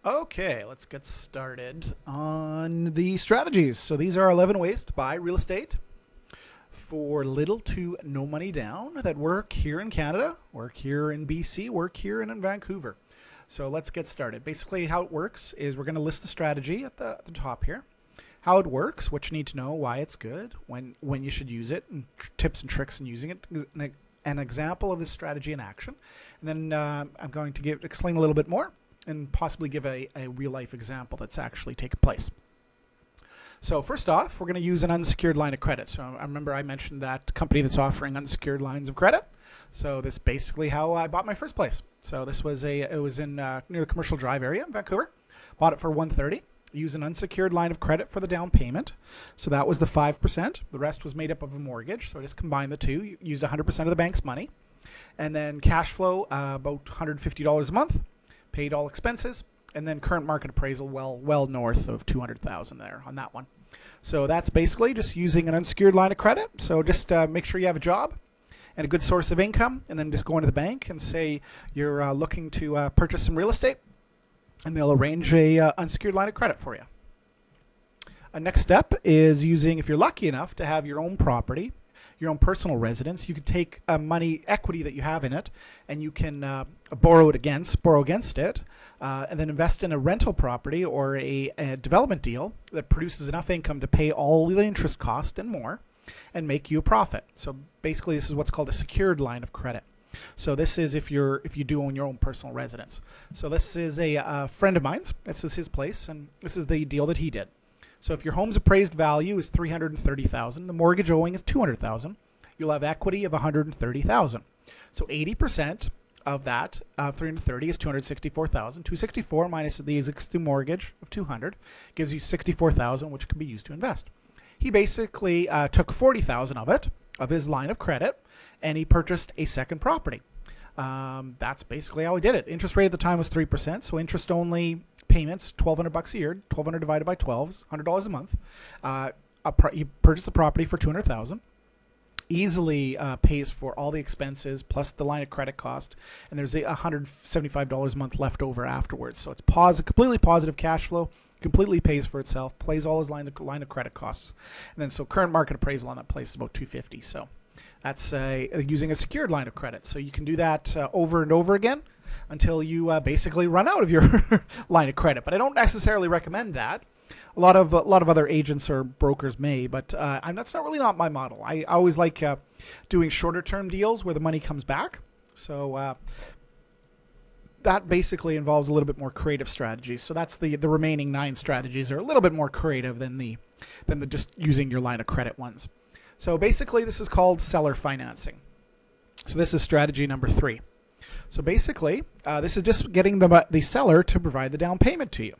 Okay, let's get started on the strategies. So these are 11 ways to buy real estate for little to no money down that work here in Canada, work here in BC, work here and in Vancouver. So let's get started. Basically how it works is we're going to list the strategy at the top here. How it works, what you need to know, why it's good, when you should use it, and tips and tricks in using it, an example of this strategy in action. And then I'm going to explain a little bit more and possibly give a real-life example that's actually taken place. So first off, we're going to use an unsecured line of credit. So I remember I mentioned that company that's offering unsecured lines of credit. So this is basically how I bought my first place. So this was it was in near the Commercial Drive area in Vancouver. Bought it for $130. Use an unsecured line of credit for the down payment. So that was the 5%. The rest was made up of a mortgage. So I just combined the two. Used 100% of the bank's money. And then cash flow, about $150 a month. Paid all expenses, and then current market appraisal well north of $200,000 there on that one. So that's basically just using an unsecured line of credit. So just make sure you have a job and a good source of income, and then just go into the bank and say you're looking to purchase some real estate, and they'll arrange a unsecured line of credit for you. A next step is using, if you're lucky enough to have your own property, your own personal residence, you can take money equity that you have in it, and you can borrow against it, and then invest in a rental property or a development deal that produces enough income to pay all the interest cost and more, and make you a profit. So basically, this is what's called a secured line of credit. So this is if you do own your own personal residence. So this is a friend of mine's. This is his place, and this is the deal that he did. So if your home's appraised value is $330,000, the mortgage owing is $200,000, you'll have equity of $130,000. So 80% of that 330 is $264,000. $264 minus the existing mortgage of $200 gives you $64,000, which can be used to invest. He basically took $40,000 of it, of his line of credit, and he purchased a second property. That's basically how he did it. Interest rate at the time was 3%, so interest only payments, $1,200 a year. 1,200 divided by 12 is $100 a month. You purchase the property for $200,000. Easily pays for all the expenses plus the line of credit cost, and there's $175 a month left over afterwards. So it's completely positive cash flow. Completely pays for itself. Pays all his line of credit costs, and then so current market appraisal on that place is about $250. So that's using a secured line of credit. So you can do that over and over again until you basically run out of your line of credit. But I don't necessarily recommend that. A lot of other agents or brokers may, but that's not really my model. I always like doing shorter term deals where the money comes back. So that basically involves a little bit more creative strategies. So that's the remaining 9 strategies are a little bit more creative than the just using your line of credit ones. So basically, this is called seller financing. So this is strategy number 3. So basically, this is just getting the seller to provide the down payment to you.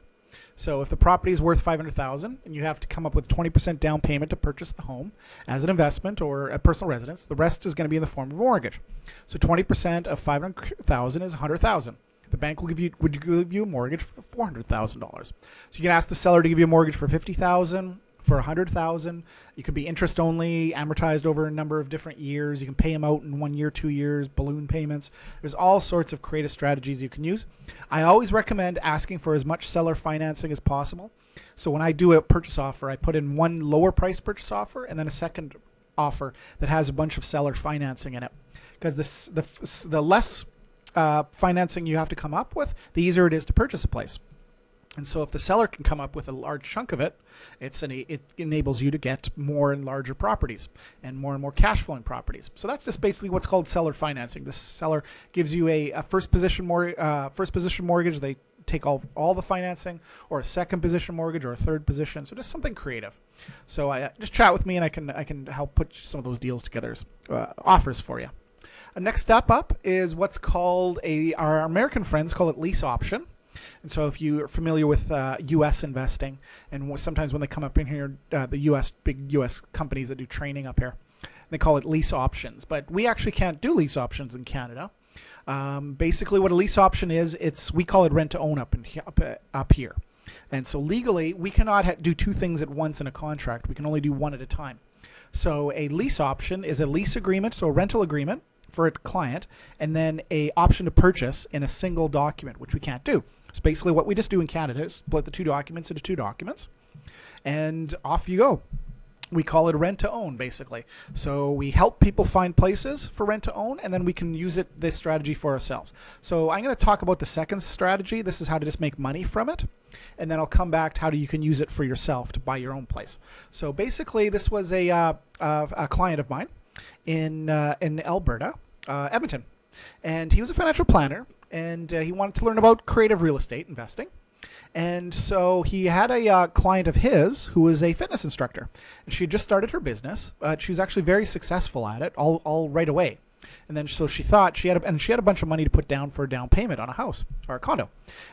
So if the property is worth $500,000 and you have to come up with 20% down payment to purchase the home as an investment or a personal residence, the rest is going to be in the form of a mortgage. So 20% of $500,000 is $100,000. The bank would give you a mortgage for $400,000. So you can ask the seller to give you a mortgage for $50,000. For $100,000, you could be interest only, amortized over a number of different years. You can pay them out in 1 year, 2 years, balloon payments. There's all sorts of creative strategies you can use. I always recommend asking for as much seller financing as possible. So when I do a purchase offer, I put in one lower price purchase offer and then a second offer that has a bunch of seller financing in it. Because the less financing you have to come up with, the easier it is to purchase a place. And so if the seller can come up with a large chunk of it, it enables you to get more and larger properties and more cash flowing properties. So that's just basically what's called seller financing. The seller gives you a first position mortgage. They take all the financing, or a second position mortgage, or a third position. So just something creative. So just chat with me, and I can help put some of those deals together as offers for you. Next step up is what's called our American friends call it lease option. And so if you are familiar with U.S. investing, and sometimes when they come up in here, the big U.S. companies that do training up here, they call it lease options. But we actually can't do lease options in Canada. Basically what a lease option is, we call it rent to own up here. And so legally, we cannot do 2 things at once in a contract. We can only do one at a time. So a lease option is a lease agreement, so a rental agreement for a client, and then a option to purchase in a single document, which we can't do. So basically what we just do in Canada is split the two documents into two documents, and off you go. We call it rent to own, basically. So we help people find places for rent to own, and then we can use this strategy for ourselves. So I'm going to talk about the second strategy. This is how to just make money from it. And then I'll come back to how you can use it for yourself to buy your own place. So basically, this was a client of mine in Alberta, Edmonton. And he was a financial planner, and he wanted to learn about creative real estate investing. And so he had a client of his who was a fitness instructor. And she had just started her business. She was actually very successful at it, all right away. And then so she thought she had a bunch of money to put down for a down payment on a house or a condo.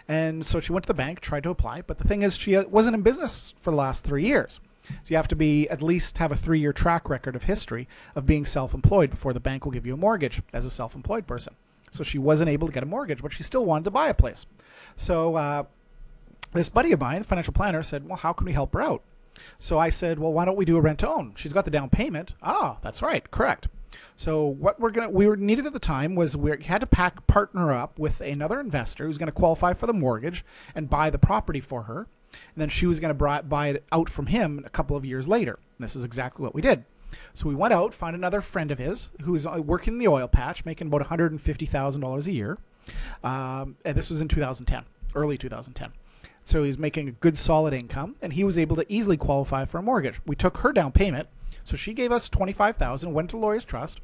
And so she went to the bank, tried to apply. But the thing is, she wasn't in business for the last 3 years. So you have to at least have a 3-year track record of history of being self-employed before the bank will give you a mortgage as a self-employed person. So she wasn't able to get a mortgage, but she still wanted to buy a place. So this buddy of mine, the financial planner, said, well, how can we help her out? So I said, well, why don't we do a rent to own? She's got the down payment. Ah, that's right. Correct. So what we were needed at the time was we had to partner up with another investor who's going to qualify for the mortgage and buy the property for her. And then she was going to buy it out from him a couple of years later. And this is exactly what we did. So we went out, found another friend of his who was working in the oil patch, making about $150,000 a year. And this was in 2010, early 2010. So he's making a good solid income, and he was able to easily qualify for a mortgage. We took her down payment, so she gave us $25,000, went to Lawyer's Trust.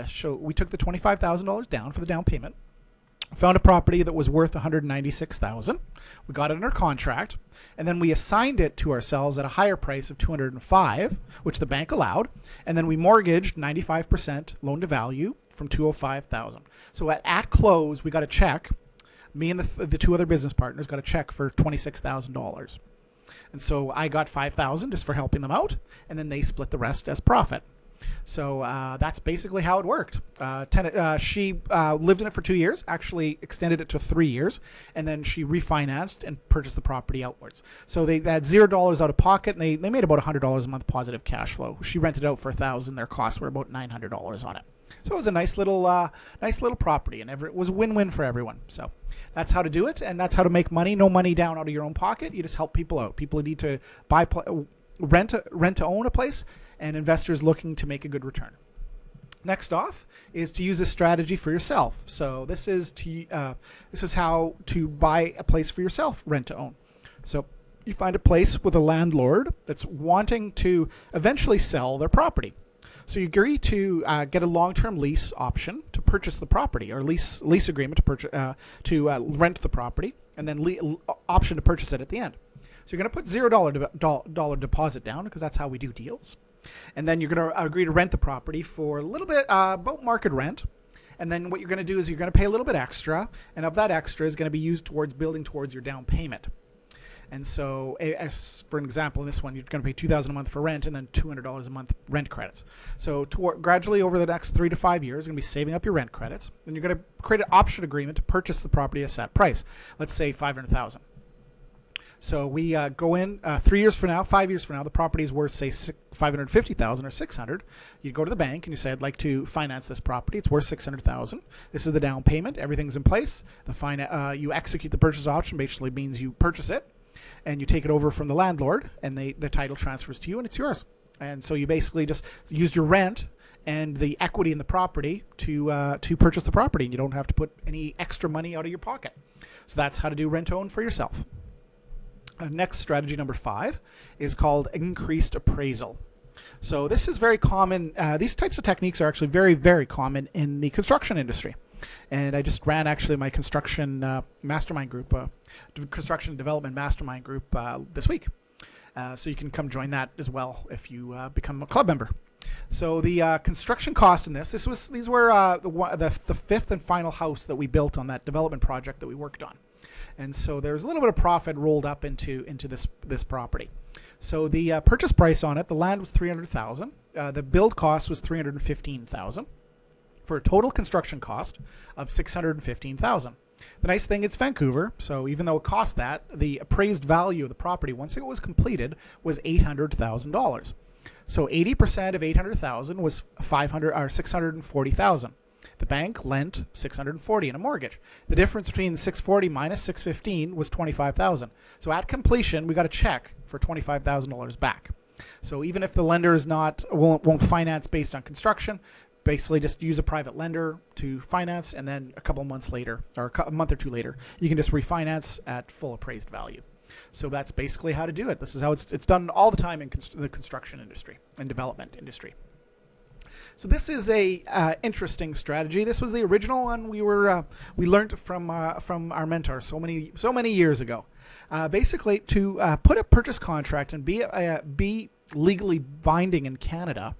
So we took the $25,000 down for the down payment. Found a property that was worth $196,000. We got it under contract, and then we assigned it to ourselves at a higher price of $205,000, which the bank allowed, and then we mortgaged 95% loan to value from $205,000. So at close, we got a check. Me and the two other business partners got a check for $26,000. And so I got $5,000 just for helping them out, and then they split the rest as profit. So that's basically how it worked. She lived in it for 2 years, actually extended it to 3 years, and then she refinanced and purchased the property outwards. So they had $0 out of pocket, and they made about $100 a month positive cash flow. She rented out for $1,000. Their costs were about $900 on it. So it was a nice little property, and it was a win-win for everyone. So that's how to do it, and that's how to make money. No money down out of your own pocket. You just help people out. People who need to rent to own a place, and investors looking to make a good return. Next off is to use this strategy for yourself. So this is how to buy a place for yourself, rent to own. So you find a place with a landlord that's wanting to eventually sell their property. So you agree to get a long-term lease option to purchase the property, or lease agreement to rent the property, and then option to purchase it at the end. So you're going to put $0 deposit down, because that's how we do deals. And then you're going to agree to rent the property for a little bit about market rent. And then what you're going to do is you're going to pay a little bit extra, and of that extra is going to be used towards building towards your down payment. And so, as for an example, in this one, you're going to pay $2,000 a month for rent, and then $200 a month rent credits. So gradually over the next 3 to 5 years, you're going to be saving up your rent credits. Then you're going to create an option agreement to purchase the property at a set price. Let's say $500,000. So we go in 3 years from now, 5 years from now, the property is worth, say, $550,000 or $600,000. You go to the bank and you say, I'd like to finance this property. It's worth $600,000. This is the down payment. Everything's in place. You execute the purchase option, basically means you purchase it, and you take it over from the landlord, and the title transfers to you, and it's yours. And so you basically just use your rent and the equity in the property to purchase the property, and you don't have to put any extra money out of your pocket. So that's how to do rent to own for yourself. Next, strategy number 5 is called increased appraisal. So this is very common. These types of techniques are actually very, very common in the construction industry. And I just ran actually my construction mastermind group, construction development mastermind group this week. So you can come join that as well if you become a club member. So the construction cost in these were the fifth and final house that we built on that development project that we worked on. And so there's a little bit of profit rolled up into this property. So the purchase price on it, the land was $300,000. The build cost was $315,000 for a total construction cost of $615,000. The nice thing, it's Vancouver, so even though it cost that, the appraised value of the property once it was completed was $800,000. So 80% of $800,000 was $640,000. The bank lent 640 in a mortgage. The difference between 640 minus 615 was 25,000. So at completion, we got a check for $25,000 back. So even if the lender is won't finance based on construction, basically just use a private lender to finance, and then a couple months later, or a month or two later, you can just refinance at full appraised value. So that's basically how to do it. This is how it's done all the time in the construction industry and development industry. So this is a interesting strategy. This was the original one we learned from our mentor so many years ago. Basically, to put a purchase contract and be legally binding in Canada,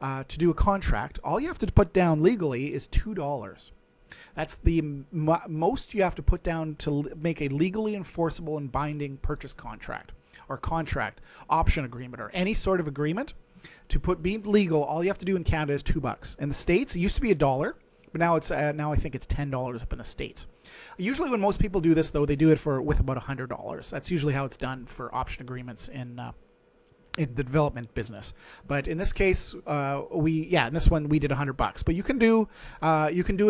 to do a contract, all you have to put down legally is $2. That's the most you have to put down to make a legally enforceable and binding purchase contract or contract, option agreement, or any sort of agreement. To be legal, all you have to do in Canada is $2. In the States, it used to be $1, but now I think it's $10 up in the States. Usually, when most people do this, though, they do it with about $100. That's usually how it's done for option agreements in the development business. But in this case, in this one we did $100. But you can do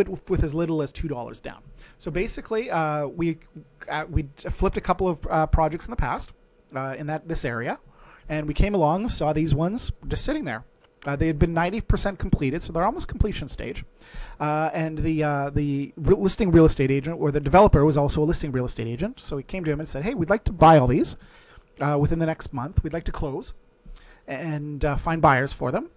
it with as little as $2 down. So basically, we flipped a couple of projects in the past in this area. And we came along, saw these ones just sitting there. They had been 90% completed, so they're almost completion stage. And the listing real estate agent, or the developer, was also a listing real estate agent. So we came to him and said, "Hey, we'd like to buy all these within the next month. We'd like to close and find buyers for them.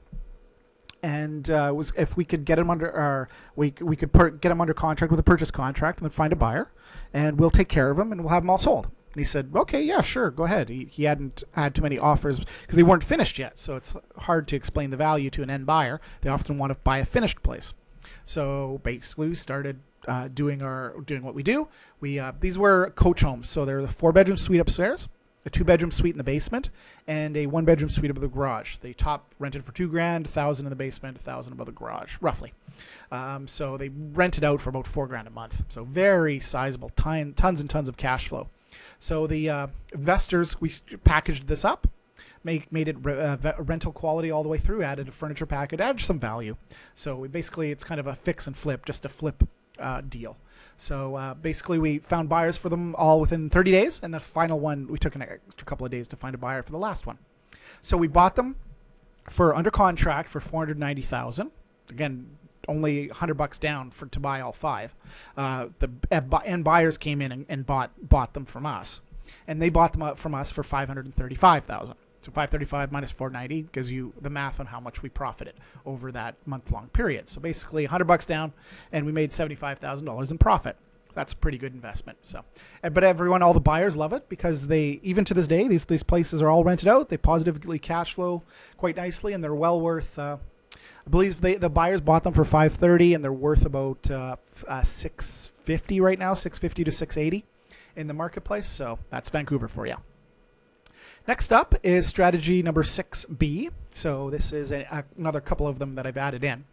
And if we could get them under get them under contract with a purchase contract, and then find a buyer, and we'll take care of them, and we'll have them all sold." And he said, "Okay, yeah, sure, go ahead." He hadn't had too many offers because they weren't finished yet, so it's hard to explain the value to an end buyer. They often want to buy a finished place. So basically, we started doing what we do. These were coach homes, so they're the 4-bedroom suite upstairs, a 2-bedroom suite in the basement, and a 1-bedroom suite above the garage. The top rented for $2,000, $1,000 in the basement, $1,000 above the garage, roughly. So they rented out for about $4,000 a month. So very sizable, tons and tons of cash flow. So the investors, we packaged this up, made it rental quality all the way through, added a furniture package, added some value. So it's kind of a fix and flip, just a flip deal. So basically we found buyers for them all within 30 days, and the final one, we took an extra couple of days to find a buyer for the last one. So we bought them for under contract for $490,000. Again, only $100 down to buy all 5. And buyers came in and bought them from us, and they bought them up from us for $535,000. So 535 minus 490 gives you the math on how much we profited over that month-long period. So basically $100 down, and we made $75,000 in profit. That's a pretty good investment. So, but all the buyers love it because even to this day, these places are all rented out. They positively cash flow quite nicely, and they're well worth. I believe the buyers bought them for $530, and they're worth about $650 right now, $650 to $680 in the marketplace. So that's Vancouver for you. Next up is strategy number 6B. So this is another couple of them that I've added in.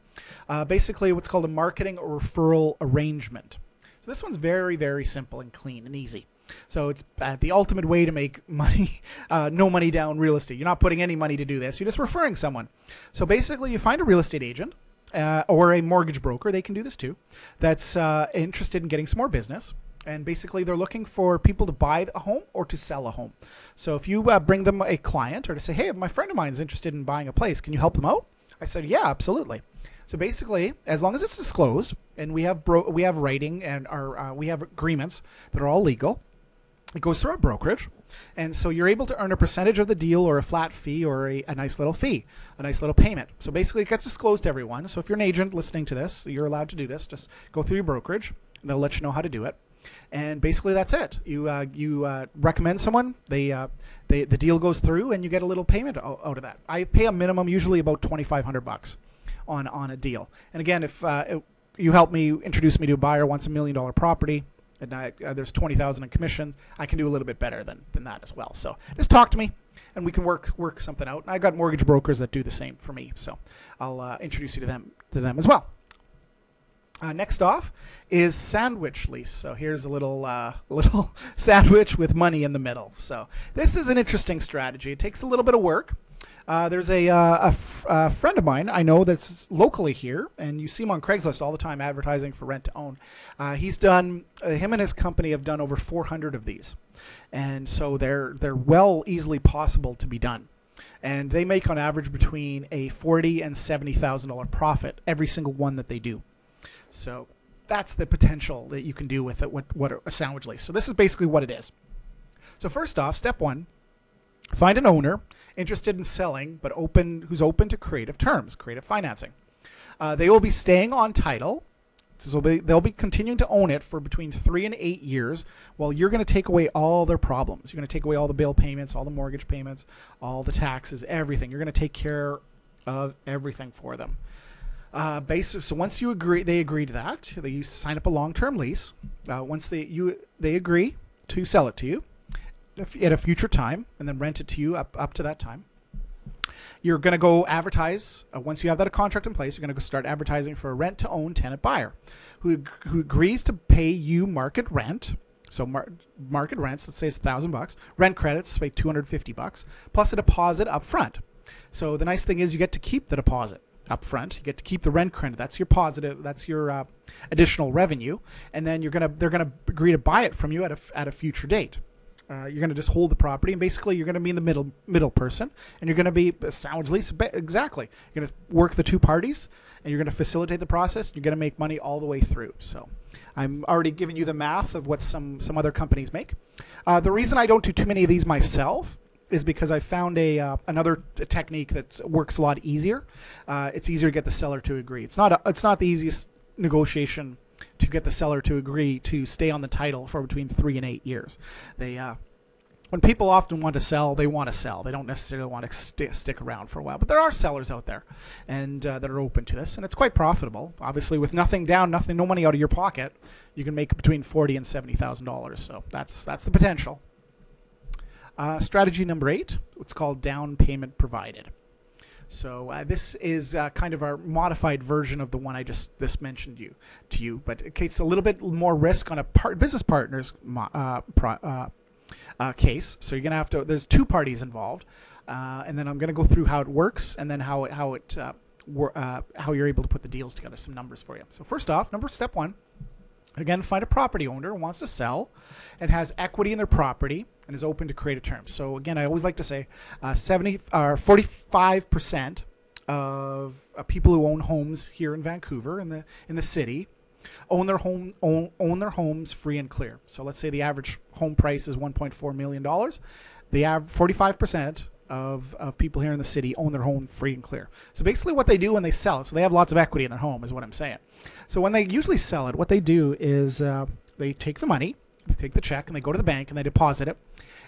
Basically, what's called a marketing or referral arrangement. So this one's very, very simple and clean and easy. So it's the ultimate way to make money, no money down real estate. You're not putting any money to do this. You're just referring someone. So basically, you find a real estate agent or a mortgage broker. They can do this too. That's interested in getting some more business. And basically, they're looking for people to buy a home or to sell a home. So if you bring them a client or to say, "Hey, my friend of mine is interested in buying a place. Can you help them out?" I said, "Yeah, absolutely." So basically, as long as it's disclosed and we have writing and we have agreements that are all legal, it goes through our brokerage. And so you're able to earn a percentage of the deal or a flat fee or a nice little fee, a nice little payment. So basically, it gets disclosed to everyone. So if you're an agent listening to this, you're allowed to do this. Just go through your brokerage. They'll let you know how to do it. And basically that's it. You recommend someone, the deal goes through, and you get a little payment out of that. I pay a minimum, usually about $2,500 on a deal. And again, if you help me introduce me to a buyer wants $1 million property, and there's $20,000 in commissions, I can do a little bit better than that as well. So just talk to me, and we can work something out. And I got mortgage brokers that do the same for me, so I'll introduce you to them as well. Next off is sandwich lease. So here's a little sandwich with money in the middle. So this is an interesting strategy. It takes a little bit of work. There's a friend of mine I know that's locally here, and you see him on Craigslist all the time advertising for rent to own. He's done, him and his company have done over 400 of these, and so they're well easily possible to be done. And they make on average between a $40,000 and $70,000 profit every single one that they do. So that's the potential that you can do with it. What a sandwich lease. So this is basically what it is. So first off, step one. Find an owner interested in selling, but who's open to creative terms, creative financing. They will be staying on title, so they'll be continuing to own it for between 3 and 8 years, while you're going to take away all their problems. You're going to take away all the bill payments, all the mortgage payments, all the taxes, everything. You're going to take care of everything for them. So once they agree to that, you sign up a long-term lease. Once they agree to sell it to you at a future time, and then rent it to you up to that time. You're going to go advertise. Once you have that contract in place, you're going to go start advertising for a rent-to-own tenant buyer who agrees to pay you market rent. So market rents, let's say it's $1,000. Rent credits, say $250, plus a deposit up front. So the nice thing is you get to keep the deposit up front. You get to keep the rent credit. That's your positive. That's your additional revenue. And then they're gonna agree to buy it from you at a future date. You're going to just hold the property, and basically you're going to be the middle person, and you're going to be a sandwich lease. Exactly. You're going to work the two parties, and you're going to facilitate the process. You're going to make money all the way through. So I'm already giving you the math of what some other companies make. The reason I don't do too many of these myself is because I found another technique that works a lot easier. It's easier to get the seller to agree. It's not the easiest negotiation to get the seller to agree to stay on the title for between 3 and 8 years. When people often want to sell, they want to sell. They don't necessarily want to stick around for a while. But there are sellers out there and that are open to this, and it's quite profitable. Obviously, with nothing down, no money out of your pocket, you can make between $40,000 and $70,000. So that's the potential. Strategy number 8, what's called down payment provided. So this is kind of our modified version of the one I just mentioned to you, but it's a little bit more risk on a business partner's case. So you're going to there's two parties involved, and then I'm going to go through how it works, and then how you're able to put the deals together. Some numbers for you. So first off, step 1. Again, find a property owner who wants to sell and has equity in their property and is open to creative terms. So again, I always like to say 45% of people who own homes here in Vancouver in the city own their homes free and clear. So let's say the average home price is $1.4 million. The 45% of people here in the city own their home free and clear. So basically what they do when they sell it, so they have lots of equity in their home is what I'm saying. So when they usually sell it, what they do is they take the money, they take the check, and they go to the bank and they deposit it,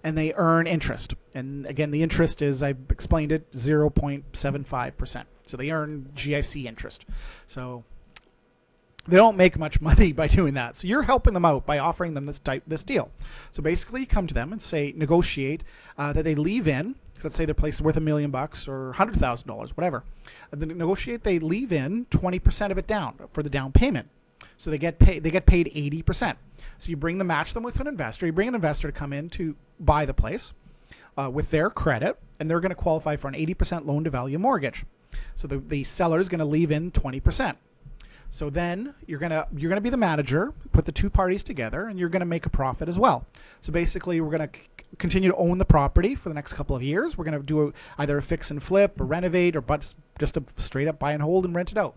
and they earn interest. And again, the interest is, I explained it, 0.75%. So they earn GIC interest. So they don't make much money by doing that. So you're helping them out by offering them this deal. So basically you come to them and say, negotiate that they leave in, let's say their place is worth $1 million or $100,000, whatever. And then negotiate they leave in 20% of it down for the down payment. So they get paid 80%. So you match them with an investor. You bring an investor to come in to buy the place with their credit, and they're going to qualify for an 80% loan to value mortgage. So the seller is going to leave in 20%. So then you're gonna be the manager, put the two parties together, and you're gonna make a profit as well. So basically, we're gonna continue to own the property for the next couple of years. We're gonna do either a fix and flip, or renovate, or just a straight up buy and hold and rent it out.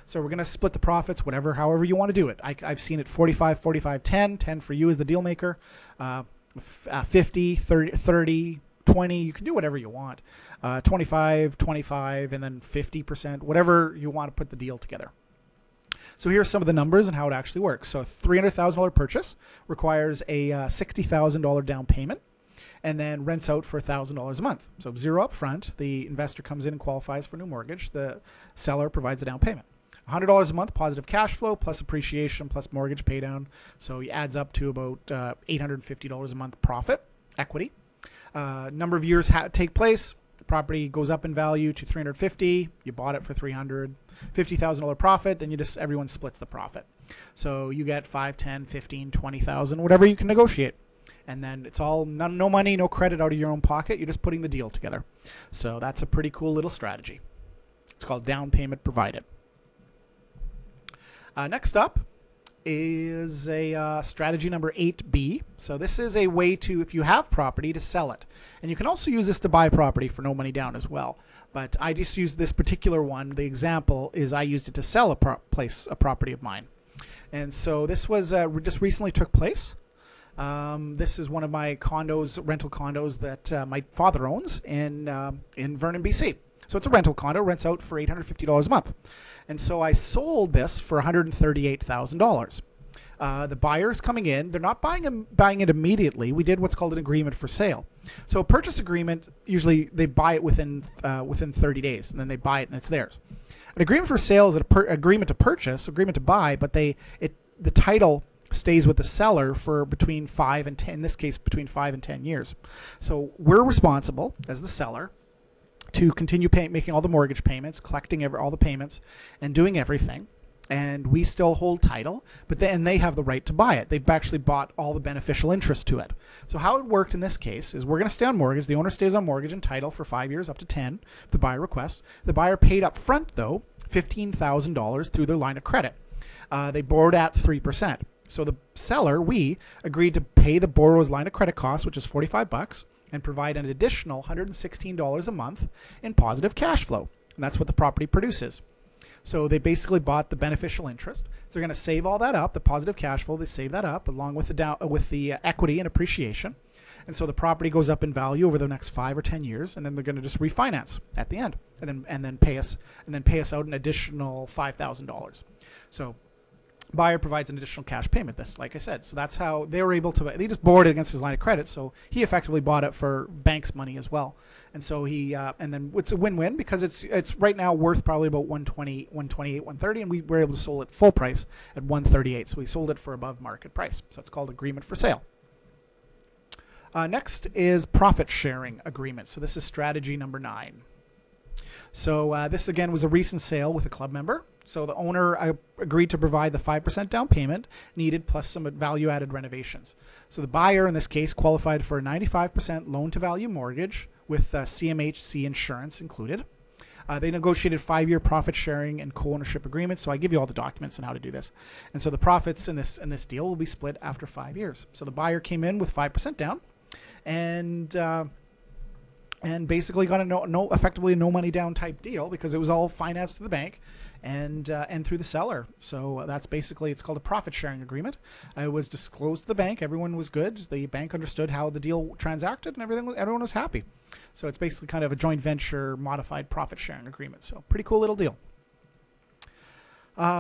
So we're gonna split the profits, however you want to do it. I've seen it 45, 45, 10. 10 for you as the deal maker. 50, 30, 20. You can do whatever you want. 25, 25, and then 50%. Whatever you want to put the deal together. So here are some of the numbers and how it actually works. So a $300,000 purchase requires a $60,000 down payment and then rents out for $1,000 a month. So $0 up front. The investor comes in and qualifies for a new mortgage. The seller provides a down payment. $100 a month positive cash flow plus appreciation plus mortgage pay down. So it adds up to about $850 a month profit, equity. Number of years take place. The property goes up in value to $350. You bought it for $300. $50,000 profit, then everyone splits the profit. So you get 5, 10, 15, 20,000, whatever you can negotiate. and then it's all no money, no credit out of your own pocket. You're just putting the deal together. So that's a pretty cool little strategy. It's called down payment provided. Next up is a strategy number 8B. So this is a way to, if you have property, to sell it. And you can also use this to buy property for no money down as well. But I just used this particular one. The example is I used it to sell a property of mine. And so this was just recently took place. This is one of my condos, rental condos that my father owns in Vernon, BC. So it's a rental condo, rents out for $850 a month. And so I sold this for $138,000. The buyer's coming in. They're not buying it immediately. We did what's called an agreement for sale. So a purchase agreement, usually they buy it within 30 days, and then they buy it and it's theirs. An agreement for sale is an agreement to purchase, agreement to buy, but the title stays with the seller for between 5 and 10, in this case between 5 and 10 years. So we're responsible as the seller to continue making all the mortgage payments, collecting all the payments, and doing everything. And we still hold title, but then they have the right to buy it. They've actually bought all the beneficial interest to it. So how it worked in this case is we're going to stay on mortgage. The owner stays on mortgage and title for 5 years, up to 10, if the buyer requests. The buyer paid up front, though, $15,000 through their line of credit. They borrowed at 3%. So the seller, we, agreed to pay the borrower's line of credit cost, which is $45, and provide an additional $116 a month in positive cash flow. And that's what the property produces. So they basically bought the beneficial interest. So they're going to save all that up, the positive cash flow. They save that up along with the equity and appreciation. And so the property goes up in value over the next 5 or 10 years, and then they're going to just refinance at the end, and then pay us out an additional $5,000. So buyer provides an additional cash payment, this, like I said. So that's how they were able to, they just borrowed it against his line of credit, so he effectively bought it for bank's money as well. And so and then it's a win-win because it's right now worth probably about 128, 130, and we were able to sell it full price at 138. So we sold it for above market price. So it's called agreement for sale. Next is profit sharing agreement. So this is strategy number 9. So this again was a recent sale with a club member. So the owner agreed to provide the 5% down payment needed plus some value-added renovations. So the buyer in this case qualified for a 95% loan-to-value mortgage with CMHC insurance included. They negotiated 5-year profit sharing and co-ownership agreements. So I give you all the documents on how to do this. And so the profits in this deal will be split after 5 years. So the buyer came in with 5% down, and basically got effectively a no money down type deal because it was all financed through the bank and through the seller. So that's basically, it's called a profit sharing agreement. It was disclosed to the bank. Everyone was good. The bank understood how the deal transacted, and everyone was happy. So it's basically kind of a joint venture modified profit sharing agreement. So pretty cool little deal.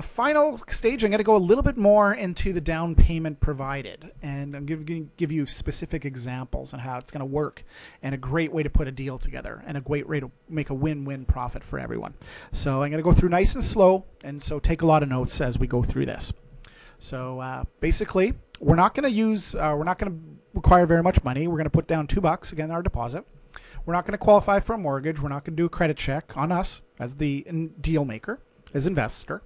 Final stage, I'm going to go a little bit more into the down payment provided, and I'm going to give you specific examples on how it's going to work, and a great way to put a deal together, and a great way to make a win-win profit for everyone. So I'm going to go through nice and slow, and so take a lot of notes as we go through this. So basically, we're not going to require very much money. We're going to put down $2 again, our deposit. We're not going to qualify for a mortgage. We're not going to do a credit check on us as the deal maker, as investor.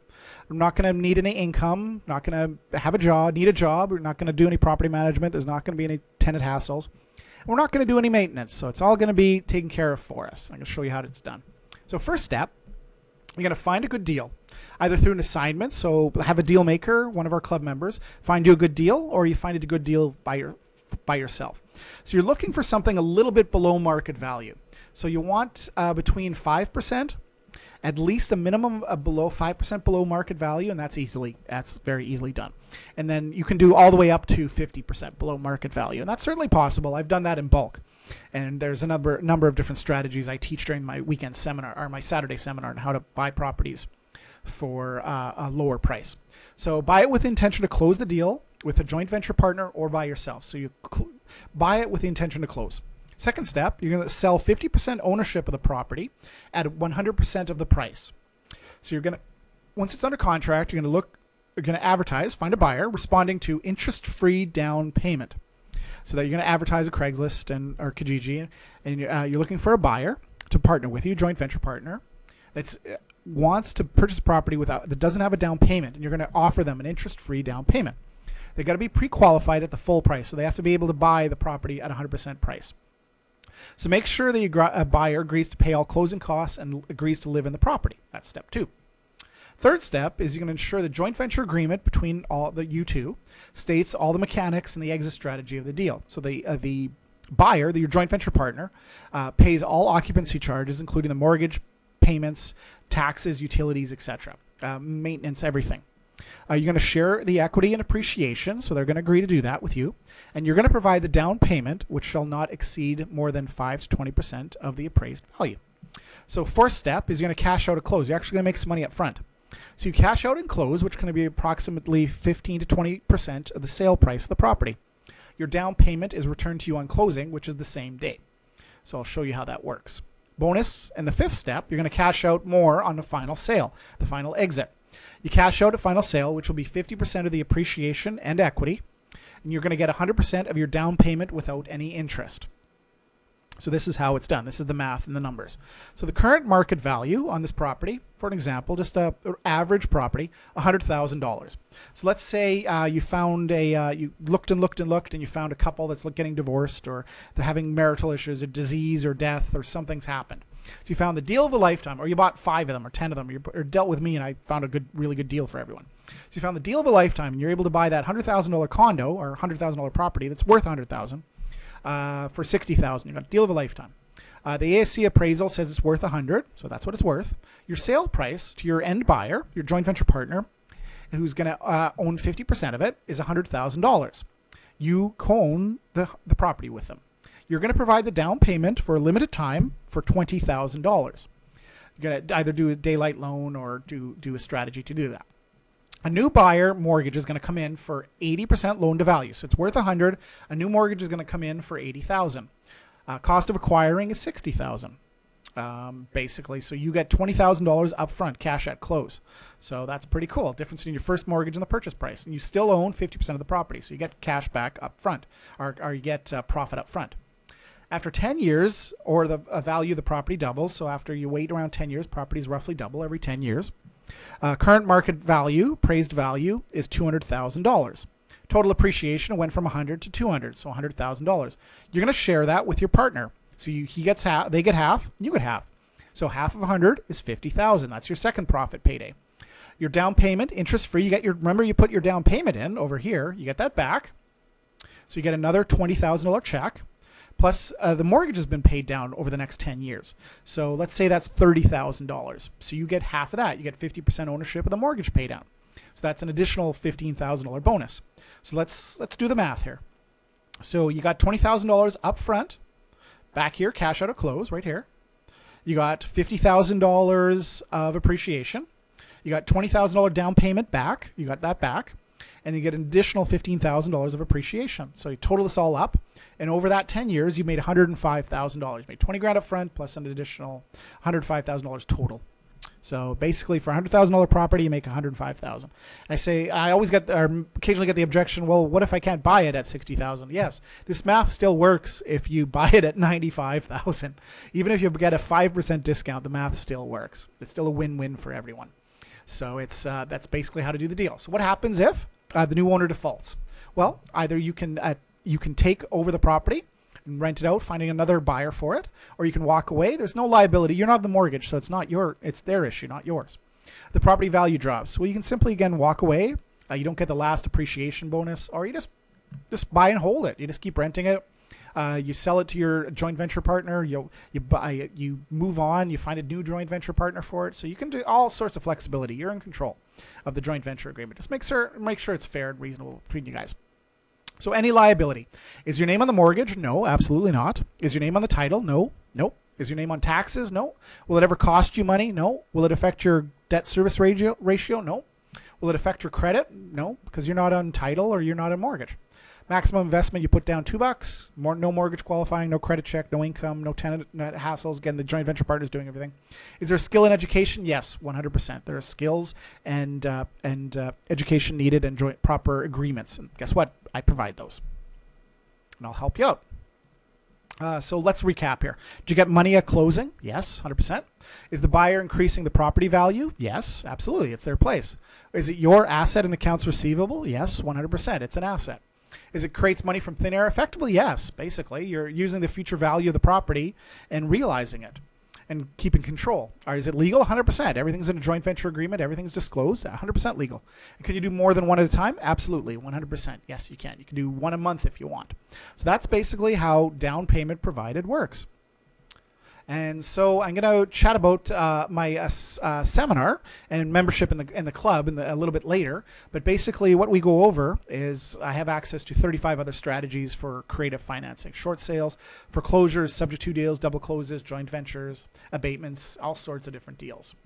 I'm not going to need any income, not going to have need a job. We're not going to do any property management. There's not going to be any tenant hassles. And we're not going to do any maintenance. So it's all going to be taken care of for us. I'm going to show you how it's done. So first step, you're going to find a good deal, either through an assignment. So have a deal maker, one of our club members, find you a good deal, or you find it a good deal by yourself. So you're looking for something a little bit below market value. So you want between 5%, at least a minimum of below 5% below market value, and that's very easily done. And then you can do all the way up to 50% below market value, and that's certainly possible. I've done that in bulk, and there's a number of different strategies I teach during my weekend seminar or my Saturday seminar on how to buy properties for a lower price. So buy it with the intention to close the deal with a joint venture partner or by yourself. So you buy it with the intention to close. Second step, you're going to sell 50% ownership of the property at 100% of the price. So you're going to, once it's under contract, you're going to advertise, find a buyer responding to interest-free down payment. So that you're going to advertise at Craigslist or Kijiji, and you're looking for a buyer to partner with you, joint venture partner, that wants to purchase a property that doesn't have a down payment, and you're going to offer them an interest-free down payment. They've got to be pre-qualified at the full price, so they have to be able to buy the property at 100% price. So make sure that a buyer agrees to pay all closing costs and agrees to live in the property. That's step 2. Third step is you're going to ensure the joint venture agreement between you two states all the mechanics and the exit strategy of the deal. So the buyer, your joint venture partner, pays all occupancy charges, including the mortgage, payments, taxes, utilities, etc., maintenance, everything. You're going to share the equity and appreciation, so they're going to agree to do that with you. And you're going to provide the down payment, which shall not exceed more than 5 to 20% of the appraised value. So fourth step is you're going to cash out at close. You're actually going to make some money up front. So you cash out and close, which is going to be approximately 15 to 20% of the sale price of the property. Your down payment is returned to you on closing, which is the same day. So I'll show you how that works. Bonus, and the fifth step, you're going to cash out more on the final sale, the final exit. You cash out at final sale, which will be 50% of the appreciation and equity, and you're going to get 100% of your down payment without any interest. So this is how it's done. This is the math and the numbers. So the current market value on this property, for an example, just an average property, $100,000. So let's say you found you looked and looked and looked, and you found a couple that's getting divorced, or they're having marital issues, or disease, or death, or something's happened. So you found the deal of a lifetime, or you bought 5 of them, or 10 of them, or dealt with me, and I found a really good deal for everyone. So you found the deal of a lifetime, and you're able to buy that $100,000 condo or $100,000 property that's worth $100,000. For $60,000, you got a deal of a lifetime. The ASC appraisal says it's worth $100,000, so that's what it's worth. Your sale price to your end buyer, your joint venture partner, who's going to own 50% of it, is $100,000. You co-own the property with them. You're going to provide the down payment for a limited time for $20,000. You're going to either do a daylight loan or do a strategy to do that. A new buyer mortgage is going to come in for 80% loan to value. So it's worth $100,000. A new mortgage is going to come in for $80,000. Cost of acquiring is $60,000, basically. So you get $20,000 up front, cash at close. So that's pretty cool. Difference between your first mortgage and the purchase price. And you still own 50% of the property. So you get cash back up front, or you get profit up front. After 10 years, or the value of the property doubles. So after you wait around 10 years, properties roughly double every 10 years. Current market value, appraised value, is $200,000. Total appreciation went from $100,000 to $200,000, so $100,000. You're going to share that with your partner. So he gets half, they get half, you get half. So half of $100,000 is $50,000. That's your second profit payday. Your down payment, interest free. You get remember you put your down payment in over here. You get that back. So you get another $20,000 check. Plus, the mortgage has been paid down over the next 10 years. So let's say that's $30,000. So you get half of that. You get 50% ownership of the mortgage pay down. So that's an additional $15,000 bonus. So let's do the math here. So you got $20,000 up front, back here, cash out at close, right here. You got $50,000 of appreciation. You got $20,000 down payment back. You got that back. And you get an additional $15,000 of appreciation. So you total this all up, and over that 10 years, you made $105,000. You made $20,000 up front plus an additional $105,000 total. So basically, for a $100,000 property, you make $105,000. I always get, or occasionally get the objection, well, what if I can't buy it at $60,000? Yes, this math still works if you buy it at $95,000. Even if you get a 5% discount, the math still works. It's still a win-win for everyone. So it's that's basically how to do the deal. So what happens if the new owner defaults? Well, either you can take over the property and rent it out, finding another buyer for it, or you can walk away. There's no liability. You're not the mortgage, so it's their issue, not yours. The property value drops. Well, you can simply again walk away. You don't get the last appreciation bonus, or you just buy and hold it. You just keep renting it. You sell it to your joint venture partner. You move on. You find a new joint venture partner for it. So you can do all sorts of flexibility. You're in control of the joint venture agreement. Just make sure it's fair and reasonable between you guys. So any liability. Is your name on the mortgage? No, absolutely not. Is your name on the title? No. Nope. Is your name on taxes? No. Will it ever cost you money? No. Will it affect your debt service ratio? No. Will it affect your credit? No, because you're not on title or you're not on mortgage. Maximum investment, you put down $2. No mortgage qualifying, no credit check, no income, no tenant hassles. Again, the joint venture partner is doing everything. Is there skill in education? Yes, 100%. There are skills and education needed and proper agreements. And guess what? I provide those, and I'll help you out. So let's recap here. Did you get money at closing? Yes, 100%. Is the buyer increasing the property value? Yes, absolutely. It's their place. Is it your asset and accounts receivable? Yes, 100%. It's an asset. Is it creates money from thin air? Effectively, yes. Basically, you're using the future value of the property and realizing it and keeping control. Or is it legal? 100%. Everything's in a joint venture agreement. Everything's disclosed. 100% legal. And can you do more than one at a time? Absolutely. 100%. Yes, you can. You can do one a month if you want. So that's basically how down payment provided works. And so I'm going to chat about my seminar and membership in the club a little bit later. But basically what we go over is I have access to 35 other strategies for creative financing. Short sales, foreclosures, subject to deals, double closes, joint ventures, abatements, all sorts of different deals.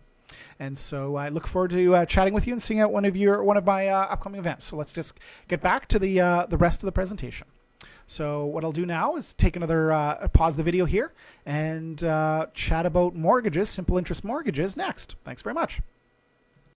And so I look forward to chatting with you and seeing at one of my upcoming events. So let's just get back to the rest of the presentation. So what I'll do now is take another, pause the video here and chat about mortgages, simple interest mortgages next. Thanks very much.